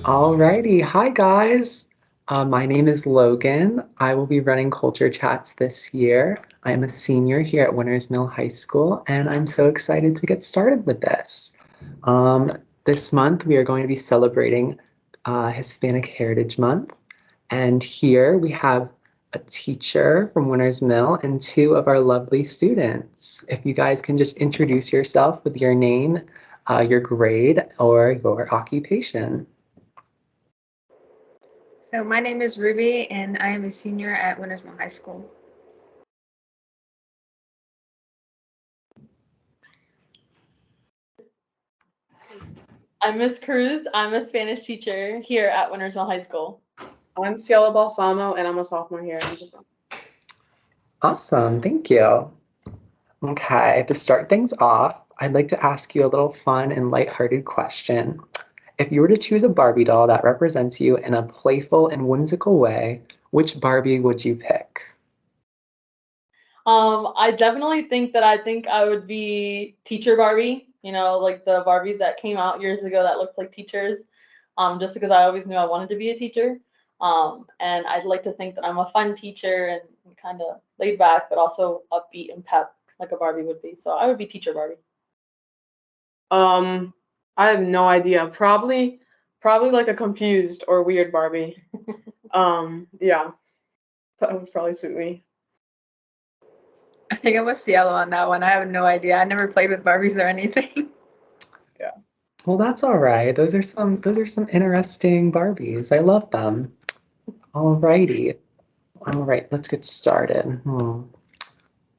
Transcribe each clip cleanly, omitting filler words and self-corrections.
Alrighty, hi guys. My name is Logan. I will be running Culture Chats this year. I'm a senior here at Winners Mill High School, and I'm so excited to get started with this. This month we are going to be celebrating Hispanic Heritage Month, and here we have a teacher from Winners Mill and two of our lovely students. If you guys can just introduce yourself with your name, your grade, or your occupation. So my name is Ruby, and I am a senior at Wintersville High School. I'm Miss Cruz. I'm a Spanish teacher here at Wintersville High School. I'm Cielo Balsamo, and I'm a sophomore here. Awesome, thank you. Okay, to start things off, I'd like to ask you a little fun and lighthearted question. If you were to choose a Barbie doll that represents you in a playful and whimsical way, which Barbie would you pick? I definitely think I would be Teacher Barbie, like the Barbies that came out years ago that looked like teachers, just because I always knew I wanted to be a teacher. And I'd like to think that I'm a fun teacher and kind of laid back, but also upbeat and pep like a Barbie would be. So I would be Teacher Barbie. I have no idea. Probably like a confused or weird Barbie. Yeah, that would probably suit me. I think I'm a Cielo on that one. I have no idea. I never played with Barbies or anything. Yeah. Well, that's all right. Those are some interesting Barbies. I love them. Alrighty. All right, let's get started.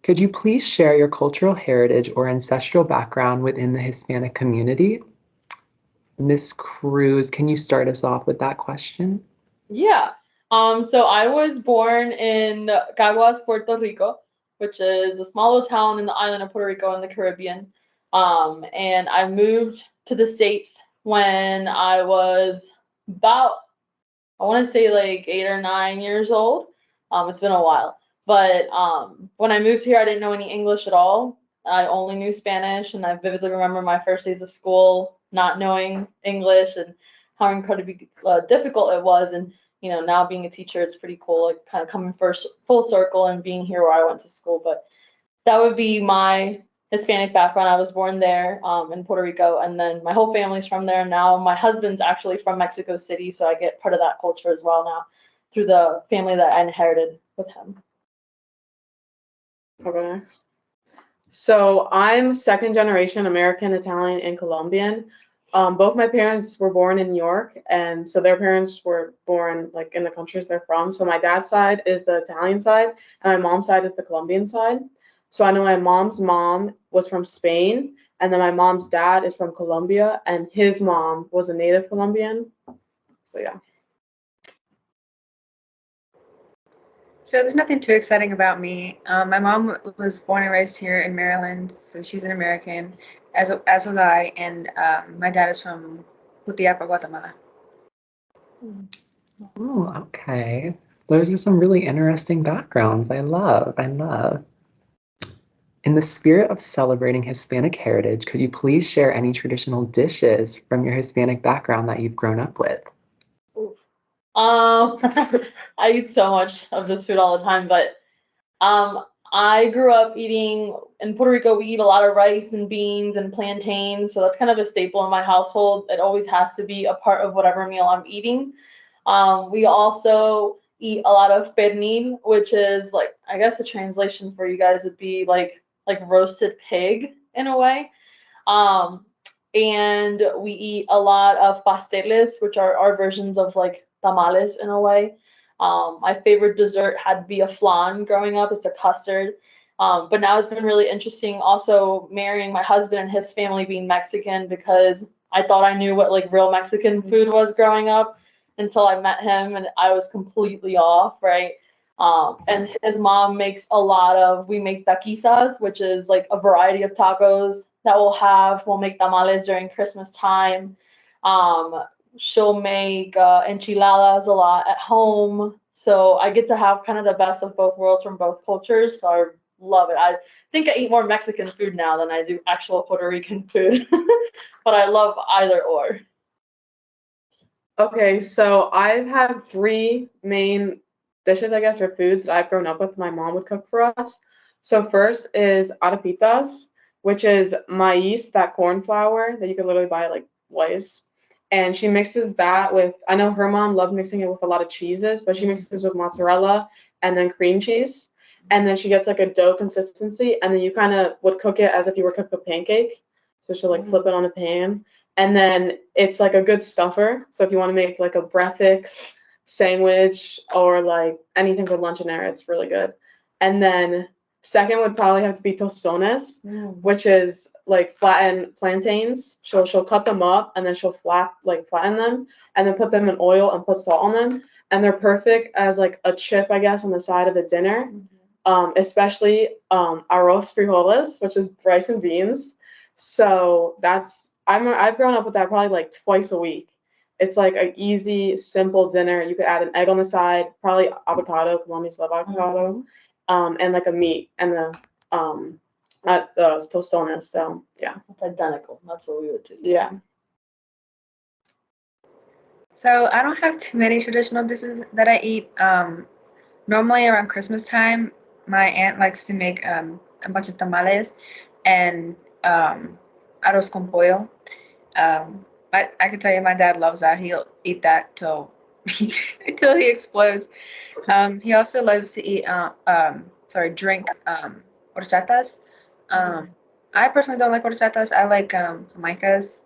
Could you please share your cultural heritage or ancestral background within the Hispanic community? Miss Cruz, can you start us off with that question? Yeah. So I was born in Caguas, Puerto Rico, which is a small little town in the island of Puerto Rico in the Caribbean. And I moved to the States when I was about, I want to say like 8 or 9 years old. It's been a while. But when I moved here, I didn't know any English at all. I only knew Spanish, and I vividly remember my first days of school not knowing English and how incredibly difficult it was. And now being a teacher, it's pretty cool, like kind of coming first full circle and being here where I went to school. But that would be my Hispanic background. I was born there in Puerto Rico, and then my whole family's from there. Now my husband's actually from Mexico City, so I get part of that culture as well now through the family that I inherited with him. Okay. So I'm second generation American, Italian, and Colombian. Both my parents were born in New York, and so their parents were born like in the countries they're from. So my dad's side is the Italian side, and my mom's side is the Colombian side. So I know my mom's mom was from Spain, and then my mom's dad is from Colombia, and his mom was a native Colombian. So yeah. So there's nothing too exciting about me. My mom was born and raised here in Maryland, so she's an American, as was I, and my dad is from Jutiapa, Guatemala. Oh, okay. Those are some really interesting backgrounds. I love. In the spirit of celebrating Hispanic heritage, could you please share any traditional dishes from your Hispanic background that you've grown up with? I eat so much of this food all the time, but I grew up eating in Puerto Rico. We eat a lot of rice and beans and plantains, so that's kind of a staple in my household. It always has to be a part of whatever meal I'm eating. We also eat a lot of pernil, which is like, I guess the translation for you guys would be like roasted pig in a way. And we eat a lot of pasteles, which are our versions of like tamales in a way. My favorite dessert had to be a flan growing up. It's a custard. But now it's been really interesting also marrying my husband and his family being Mexican, because I thought I knew what like real Mexican food was growing up until I met him, and I was completely off, right? And his mom makes we make taquizas, which is like a variety of tacos that we'll make tamales during Christmas time. She'll make enchiladas a lot at home. So I get to have kind of the best of both worlds from both cultures. So I love it. I think I eat more Mexican food now than I do actual Puerto Rican food, but I love either or. Okay, so I've had three main dishes, I guess, or foods that I've grown up with. My mom would cook for us. So first is arepitas, which is maize, that corn flour that you could literally buy at like Weis. And she mixes that with, I know her mom loved mixing it with a lot of cheeses, but she mixes with mozzarella and then cream cheese. And then she gets like a dough consistency, and then you kind of would cook it as if you were cooking a pancake. So she'll like flip it on a pan. And then it's like a good stuffer. So if you want to make like a breakfast sandwich or like anything for lunch and dinner, it's really good. And then second would probably have to be tostones, which is like flattened plantains. She'll cut them up and then she'll flatten them and then put them in oil and put salt on them. And they're perfect as like a chip, I guess, on the side of a dinner. Especially arroz frijoles, which is rice and beans. So I've grown up with that probably like twice a week. It's like an easy, simple dinner. You could add an egg on the side, probably avocado, Colombians love avocado, and like a meat and the tostones. So yeah, It's identical. That's what we would do. yeah. So I don't have too many traditional dishes that I eat. Normally around Christmas time, my aunt likes to make a bunch of tamales and arroz con pollo. I can tell you my dad loves that. He'll eat that till until he explodes. He also loves to eat drink horchatas. I personally don't like horchatas. I like jamaicas.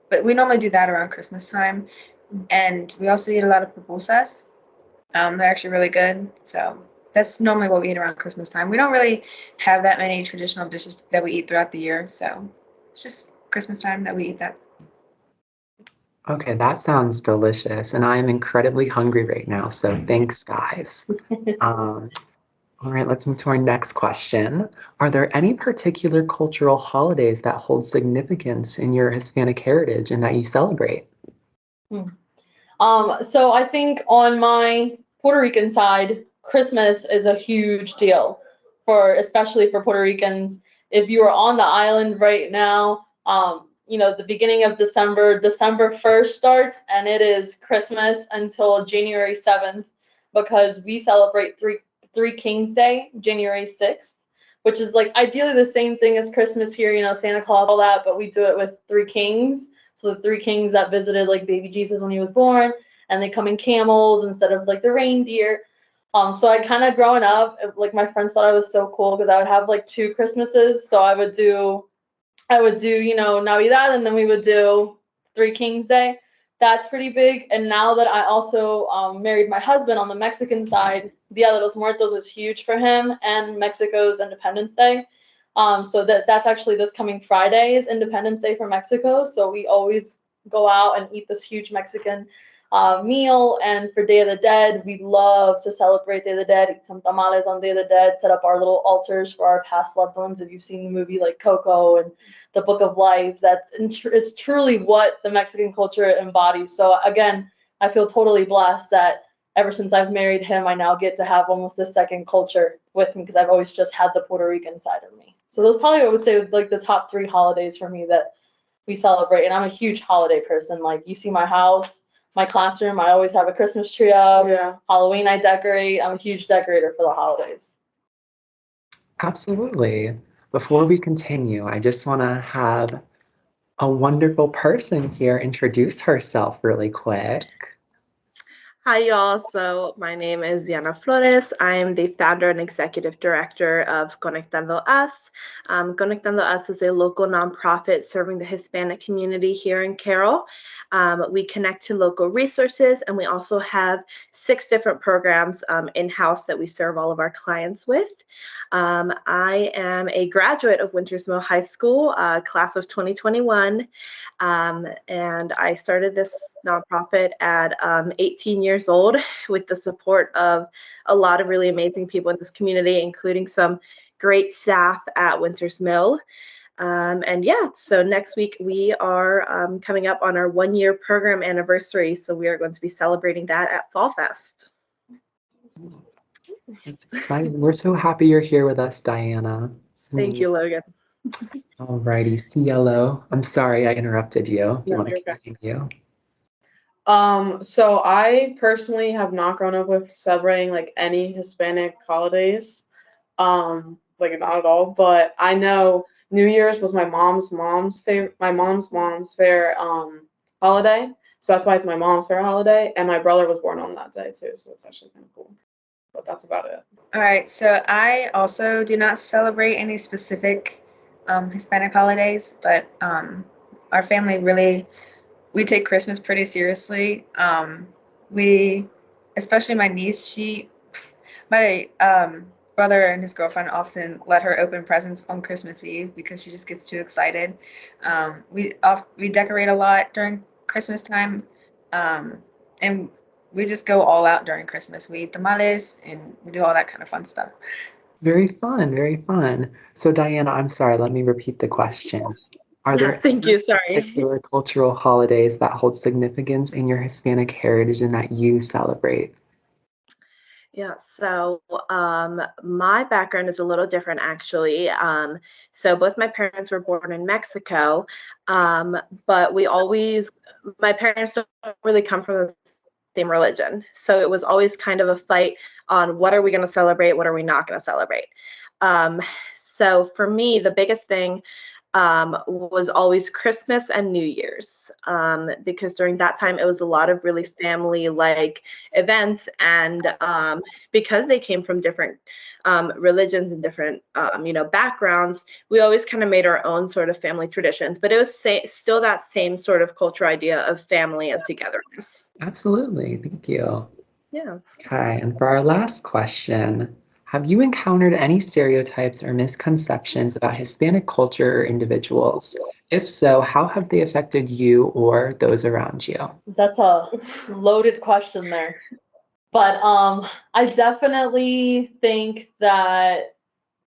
But we normally do that around Christmas time. And we also eat a lot of pupusas. They're actually really good. So that's normally what we eat around Christmas time. We don't really have that many traditional dishes that we eat throughout the year. So it's just Christmas time that we eat that. Okay, that sounds delicious, and I'm incredibly hungry right now, so thanks, guys. All right, let's move to our next question. Are there any particular cultural holidays that hold significance in your Hispanic heritage and that you celebrate? So I think on my Puerto Rican side, Christmas is a huge deal especially for Puerto Ricans. If you are on the island right now, the beginning of December 1st starts, and it is Christmas until January 7th, because we celebrate Three Kings Day, January 6th, which is like ideally the same thing as Christmas here, Santa Claus, all that, but we do it with three kings. So the three kings that visited like baby Jesus when he was born, and they come in camels instead of like the reindeer. So I kind of growing up, like my friends thought I was so cool because I would have like 2 Christmases. So I would do, Navidad, and then we would do Three Kings Day. That's pretty big. And now that I also married my husband on the Mexican side, Dia de los Muertos is huge for him, and Mexico's Independence Day. So that's actually this coming Friday is Independence Day for Mexico. So we always go out and eat this huge Mexican meal. And for Day of the Dead, we love to celebrate Day of the Dead, eat some tamales on Day of the Dead, set up our little altars for our past loved ones. If you've seen the movie like Coco and the Book of Life, that is truly what the Mexican culture embodies. So again, I feel totally blessed that ever since I've married him, I now get to have almost a second culture with me, because I've always just had the Puerto Rican side of me. So those probably, I would say, like the top 3 holidays for me that we celebrate. And I'm a huge holiday person. Like you see my house, my classroom, I always have a Christmas tree up. Yeah. Halloween, I decorate. I'm a huge decorator for the holidays. Absolutely. Before we continue, I just want to have a wonderful person here introduce herself really quick. Hi, y'all. So my name is Diana Flores. I'm the founder and executive director of Conectando Us. Conectando Us is a local nonprofit serving the Hispanic community here in Carroll. We connect to local resources, and we also have 6 different programs in-house that we serve all of our clients with. I am a graduate of Winters Mill High School, class of 2021, and I started this nonprofit at 18 years old with the support of a lot of really amazing people in this community, including some great staff at Winters Mill. And yeah, so next week we are coming up on our 1-year program anniversary, so we are going to be celebrating that at Fall Fest. It's exciting. We're so happy you're here with us, Diana. Thank you, Logan. Alrighty, Cielo. I'm sorry I interrupted you. You No, want to you're okay. continue? So I personally have not grown up with celebrating like any Hispanic holidays. Like not at all, but I know New Year's was my mom's favorite holiday. So that's why it's my mom's favorite holiday, and my brother was born on that day too, so it's actually kind of cool. But that's about it. All right, so I also do not celebrate any specific Hispanic holidays, but our family really, we take Christmas pretty seriously. We, especially my niece, my brother and his girlfriend often let her open presents on Christmas Eve because she just gets too excited. We decorate a lot during Christmas time, and we just go all out during Christmas. We eat tamales and we do all that kind of fun stuff. Very fun, very fun. So Diana, I'm sorry, let me repeat the question. Are there Thank any you. Sorry. particular cultural holidays that hold significance in your Hispanic heritage and that you celebrate? Yeah, so my background is a little different actually. So both my parents were born in Mexico, but my parents don't really come from the same religion. So it was always kind of a fight on what are we going to celebrate, what are we not going to celebrate. Um, so for me, the biggest thing was always Christmas and New Year's, because during that time it was a lot of really family-like events, and because they came from different religions and different backgrounds, we always kind of made our own sort of family traditions, but it was still that same sort of cultural idea of family and togetherness. Absolutely, thank you. Yeah. Okay, and for our last question, have you encountered any stereotypes or misconceptions about Hispanic culture or individuals? If so, how have they affected you or those around you? That's a loaded question there. But I definitely think that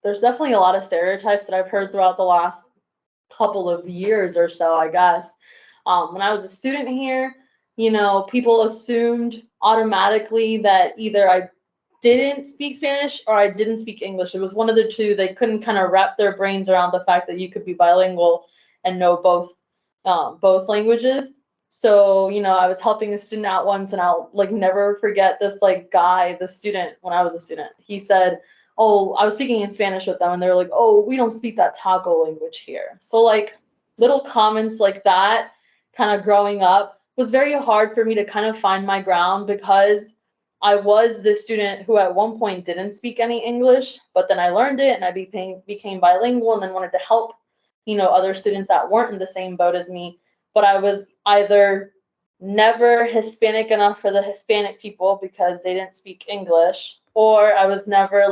there's definitely a lot of stereotypes that I've heard throughout the last couple of years or so, I guess. When I was a student here, people assumed automatically that either I didn't speak Spanish or I didn't speak English. It was one of the two. They couldn't kind of wrap their brains around the fact that you could be bilingual and know both languages. So, I was helping a student out once, and I'll like never forget this the student when I was a student. He said, "Oh, I was speaking in Spanish with them, and they're like, oh, we don't speak that Taco language here." So like little comments like that, kind of growing up, was very hard for me to kind of find my ground because I was the student who at one point didn't speak any English, but then I learned it and I became bilingual and then wanted to help, other students that weren't in the same boat as me. But I was either never Hispanic enough for the Hispanic people because they didn't speak English, or I was never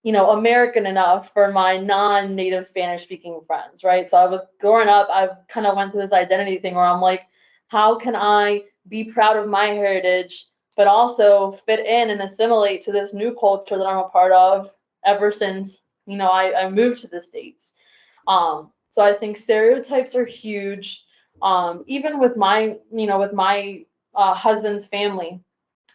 American enough for my non-native Spanish speaking friends, right? So I was growing up, I kind of went through this identity thing where I'm like, how can I be proud of my heritage, but also fit in and assimilate to this new culture that I'm a part of ever since, I moved to the States. So I think stereotypes are huge. Even with my husband's family,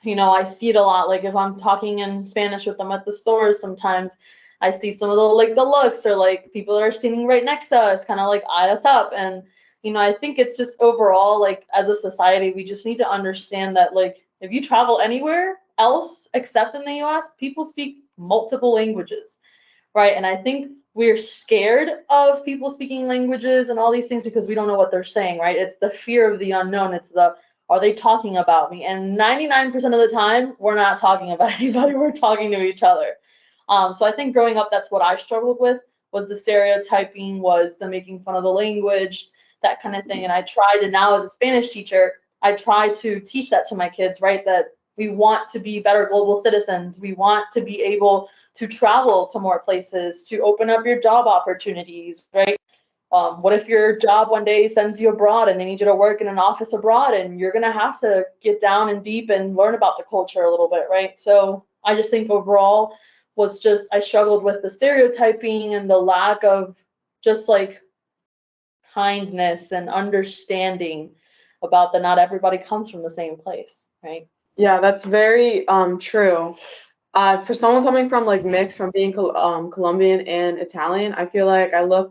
I see it a lot. Like if I'm talking in Spanish with them at the stores, sometimes I see some of the looks or like people that are standing right next to us, kind of like eye us up. And I think it's just overall like as a society, we just need to understand that like if you travel anywhere else except in the U.S., people speak multiple languages, right? And I think we're scared of people speaking languages and all these things because we don't know what they're saying, right? It's the fear of the unknown. It's the are they talking about me? And 99% of the time, we're not talking about anybody. We're talking to each other. So I think growing up, that's what I struggled with, was the stereotyping, was the making fun of the language, that kind of thing. And I tried, and now as a Spanish teacher, I try to teach that to my kids, right? That we want to be better global citizens. We want to be able to travel to more places, to open up your job opportunities, right? What if your job one day sends you abroad and they need you to work in an office abroad and you're going to have to get down and deep and learn about the culture a little bit, right? So I just think overall I struggled with the stereotyping and the lack of just like kindness and understanding about that not everybody comes from the same place, right? Yeah, that's very true. For someone coming from like mixed from being Colombian and Italian, I feel like I look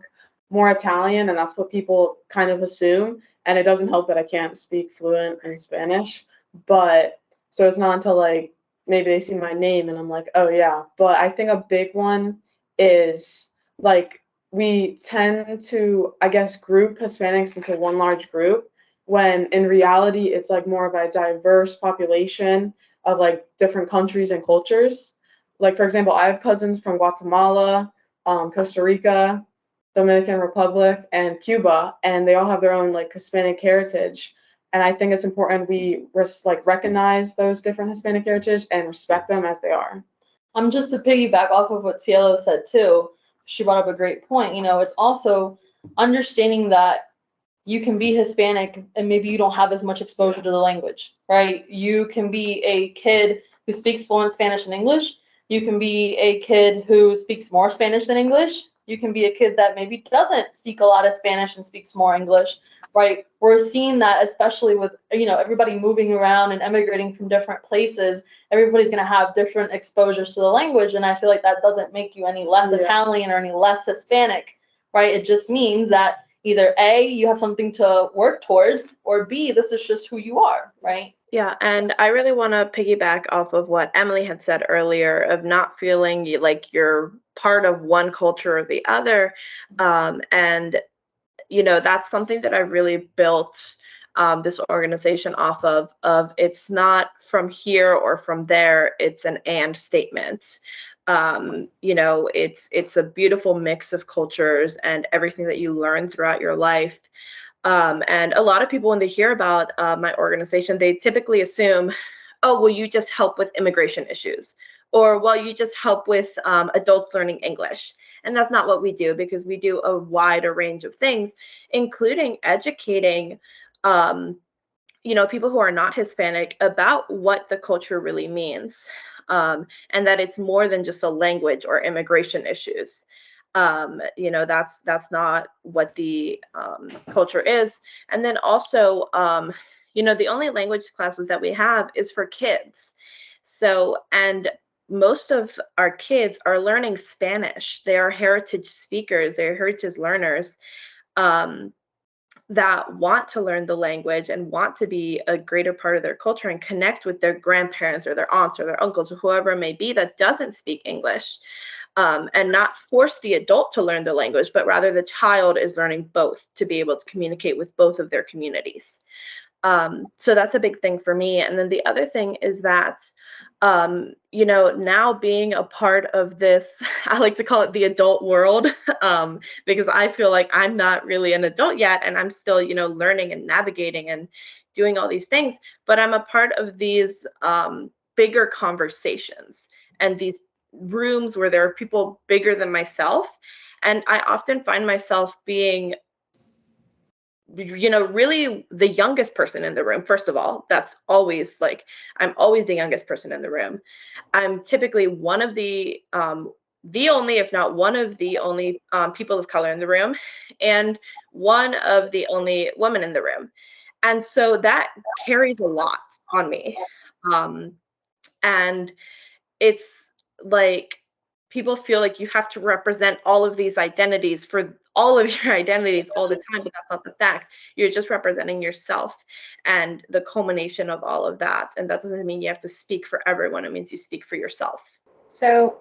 more Italian, and that's what people kind of assume. and it doesn't help that I can't speak fluent in Spanish. But so it's not until like maybe they see my name and I'm like, oh yeah. But I think a big one is like we tend to, I guess, group Hispanics into one large group when in reality it's like more of a diverse population of like different countries and cultures. Like for example, I have cousins from Guatemala, Costa Rica, Dominican Republic, and Cuba, and they all have their own like Hispanic heritage. And I think it's important we recognize those different Hispanic heritage and respect them as they are. Just to piggyback off of what Cielo said too, she brought up a great point. It's also understanding that you can be Hispanic and maybe you don't have as much exposure to the language, right? You can be a kid who speaks fluent Spanish and English. You can be a kid who speaks more Spanish than English. You can be a kid that maybe doesn't speak a lot of Spanish and speaks more English, right? We're seeing that especially with, everybody moving around and emigrating from different places. Everybody's going to have different exposures to the language. And I feel like that doesn't make you any less Italian or any less Hispanic, right? It just means that either A, you have something to work towards, or B, this is just who you are, right? Yeah, and I really want to piggyback off of what Emily had said earlier of not feeling like you're part of one culture or the other. And, that's something that I really built this organization off of it's not from here or from there, it's an and statement. It's a beautiful mix of cultures and everything that you learn throughout your life. And a lot of people, when they hear about my organization, they typically assume, oh, well, you just help with immigration issues, or well, you just help with adults learning English. And that's not what we do, because we do a wider range of things, including educating people who are not Hispanic about what the culture really means, and that it's more than just a language or immigration issues. That's not what the culture is. And then also, the only language classes that we have is for kids. So, and most of our kids are learning Spanish. They are heritage speakers, they're heritage learners. That want to learn the language and want to be a greater part of their culture and connect with their grandparents or their aunts or their uncles or whoever it may be that doesn't speak English, and not force the adult to learn the language, but rather the child is learning both to be able to communicate with both of their communities. So that's a big thing for me. And then the other thing is that, now being a part of this, I like to call it the adult world, because I feel like I'm not really an adult yet, and I'm still, learning and navigating and doing all these things, but I'm a part of these bigger conversations and these rooms where there are people bigger than myself. And I often find myself being really the youngest person in the room. First of all, that's always like, I'm always the youngest person in the room. I'm typically one of the only, if not one of the only people of color in the room, and one of the only women in the room. And so that carries a lot on me. And it's like, people feel like you have to represent all of these identities for all of your identities all the time, but that's not the fact. You're just representing yourself and the culmination of all of that. And that doesn't mean you have to speak for everyone. It means you speak for yourself. So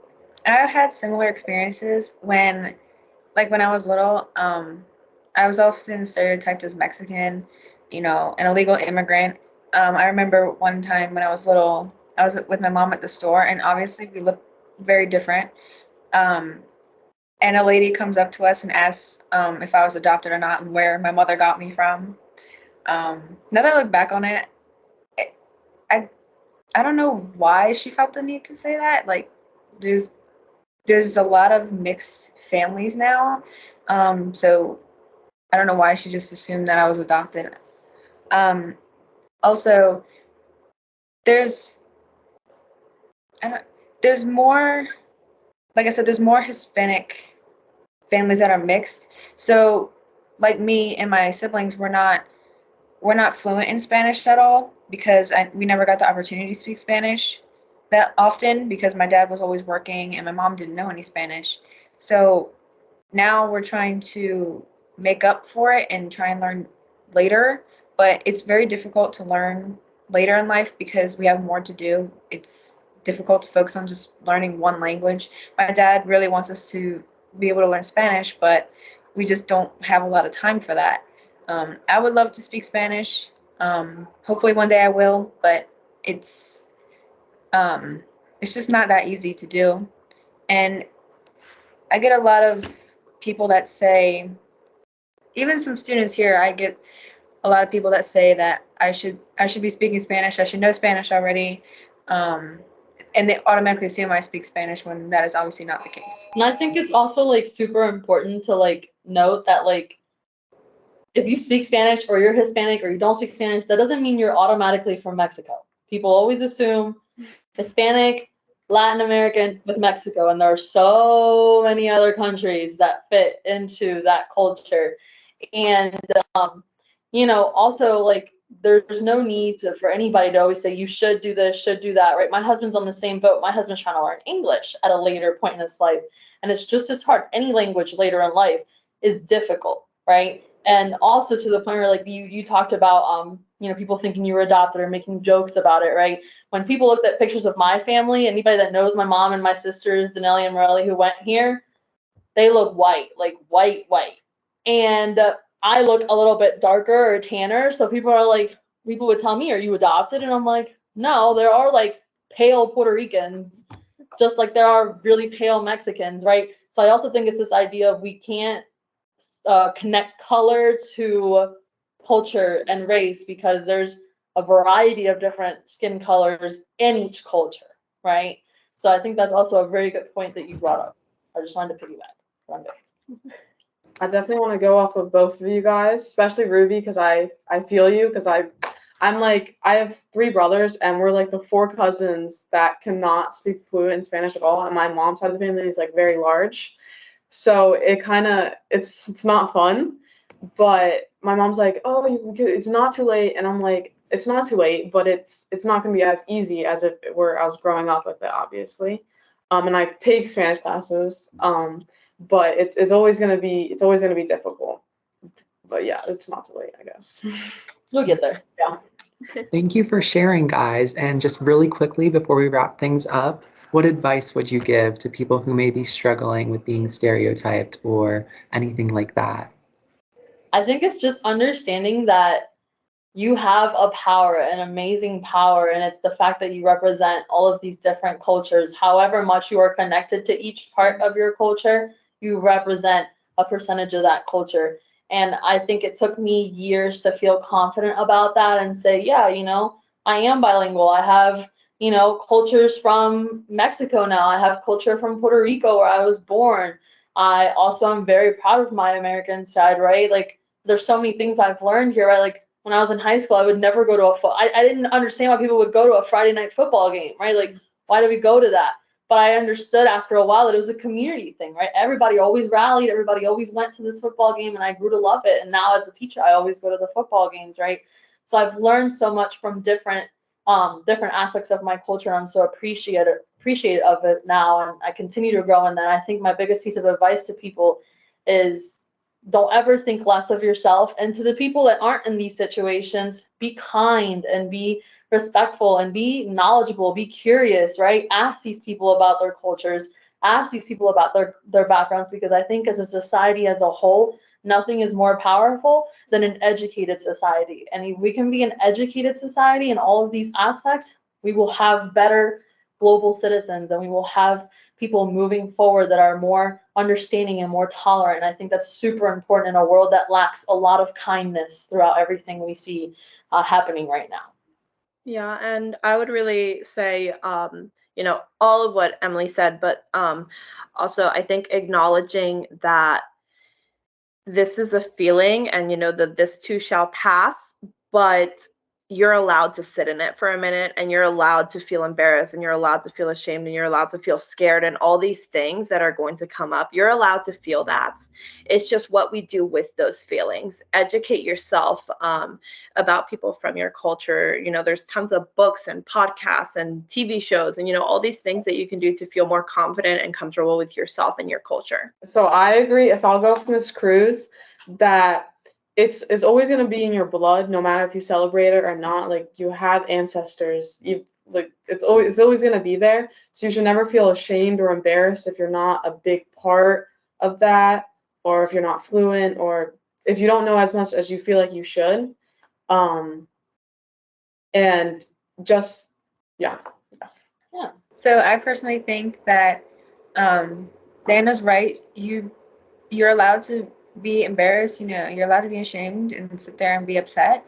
I've had similar experiences when I was little. I was often stereotyped as Mexican, an illegal immigrant. I remember one time when I was little, I was with my mom at the store, and obviously we looked very different. And a lady comes up to us and asks if I was adopted or not and where my mother got me from. Now that I look back on it, I don't know why she felt the need to say that. Like, there's a lot of mixed families now, so I don't know why she just assumed that I was adopted. Also, there's more, like I said, there's more Hispanic families that are mixed. So like me and my siblings, we're not fluent in Spanish at all, because we never got the opportunity to speak Spanish that often, because my dad was always working and my mom didn't know any Spanish. So now we're trying to make up for it and try and learn later, but it's very difficult to learn later in life because we have more to do. It's difficult to focus on just learning one language. My dad really wants us to be able to learn Spanish, but we just don't have a lot of time for that. I would love to speak Spanish. Hopefully one day I will, but it's just not that easy to do. And I get a lot of people that say, even some students here, I get a lot of people that say that I should be speaking Spanish. I should know Spanish already. And they automatically assume I speak Spanish when that is obviously not the case. And I think it's also like super important to like note that like if you speak Spanish or you're Hispanic or you don't speak Spanish, that doesn't mean you're automatically from Mexico. People always assume Hispanic, Latin American with Mexico, and there are so many other countries that fit into that culture. And also like there's no need for anybody to always say you should do this, should do that, right? My husband's on the same boat. My husband's trying to learn English at a later point in his life, and it's just as hard. Any language later in life is difficult, right? And also to the point where like you talked about people thinking you were adopted or making jokes about it, right? When people looked at pictures of my family, anybody that knows my mom and my sisters, Danelli and Morelli, who went here, they look white, like white. And I look a little bit darker or tanner, so people would tell me, "Are you adopted?" And I'm like, "No, there are like pale Puerto Ricans, just like there are really pale Mexicans, right?" So I also think it's this idea of we can't connect color to culture and race because there's a variety of different skin colors in each culture, right? So I think that's also a very good point that you brought up. I just wanted to piggyback one day. I definitely want to go off of both of you guys, especially Ruby, because I feel you, because I'm like, I have 3 brothers, and we're like the 4 cousins that cannot speak fluent in Spanish at all, and my mom's side of the family is like very large, so it's not fun, but my mom's like, oh, it's not too late, and I'm like, it's not too late, but it's not going to be as easy as if I was growing up with it, obviously, and I take Spanish classes, but it's always gonna be difficult. But yeah, it's not too late, I guess. We'll get there. Yeah. Thank you for sharing, guys. And just really quickly before we wrap things up, what advice would you give to people who may be struggling with being stereotyped or anything like that? I think it's just understanding that you have a power, an amazing power, and it's the fact that you represent all of these different cultures. However much you are connected to each part of your culture, you represent a percentage of that culture. And I think it took me years to feel confident about that and say, yeah, I am bilingual. I have, cultures from Mexico now. I have culture from Puerto Rico where I was born. I also am very proud of my American side, right? Like there's so many things I've learned here, right? Like when I was in high school, I would never go to I didn't understand why people would go to a Friday night football game, right? Like, why do we go to that? But I understood after a while that it was a community thing, right? Everybody always rallied, everybody always went to this football game, and I grew to love it. And now as a teacher, I always go to the football games, right? So I've learned so much from different aspects of my culture. I'm so appreciative of it now, and I continue to grow in that. I think my biggest piece of advice to people is don't ever think less of yourself. And to the people that aren't in these situations, be kind and be respectful and be knowledgeable, be curious, right? Ask these people about their cultures, ask these people about their backgrounds, because I think as a society as a whole, nothing is more powerful than an educated society. And if we can be an educated society in all of these aspects, we will have better global citizens, and we will have people moving forward that are more understanding and more tolerant. And I think that's super important in a world that lacks a lot of kindness throughout everything we see happening right now. Yeah, and I would really say, all of what Emily said, but also I think acknowledging that this is a feeling and, that this too shall pass, but you're allowed to sit in it for a minute, and you're allowed to feel embarrassed, and you're allowed to feel ashamed, and you're allowed to feel scared, and all these things that are going to come up. You're allowed to feel that. It's just what we do with those feelings. Educate yourself about people from your culture. There's tons of books and podcasts and TV shows and, all these things that you can do to feel more confident and comfortable with yourself and your culture. So I agree. So I'll go with Ms. Cruz that it's always going to be in your blood, no matter if you celebrate it or not. Like, you have ancestors, it's always going to be there. So you should never feel ashamed or embarrassed if you're not a big part of that, or if you're not fluent, or if you don't know as much as you feel like you should. And just, yeah. Yeah. So I personally think that Dana's right. You're allowed to be embarrassed, you're allowed to be ashamed and sit there and be upset.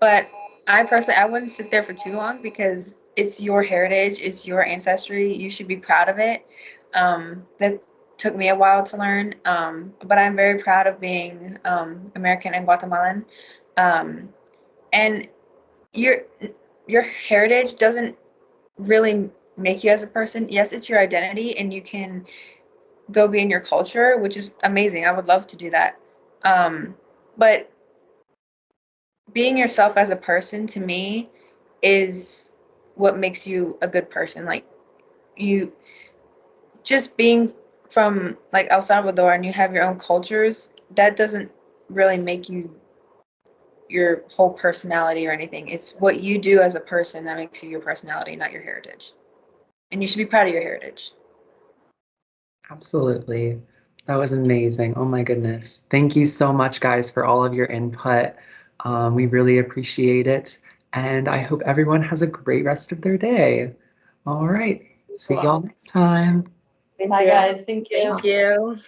But I wouldn't sit there for too long, because it's your heritage, it's your ancestry. You should be proud of it. That took me a while to learn, but I'm very proud of being American and Guatemalan. And your your heritage doesn't really make you as a person. Yes, it's your identity, and you can go be in your culture, which is amazing. I would love to do that. But being yourself as a person, to me, is what makes you a good person. Like, you just being from like El Salvador and you have your own cultures, that doesn't really make you your whole personality or anything. It's what you do as a person that makes you your personality, not your heritage. And you should be proud of your heritage. Absolutely. That was amazing. Oh my goodness. Thank you so much, guys, for all of your input. We really appreciate it. And I hope everyone has a great rest of their day. All right. See y'all next time. Thank Bye, you. guys. Thank you. Thank you.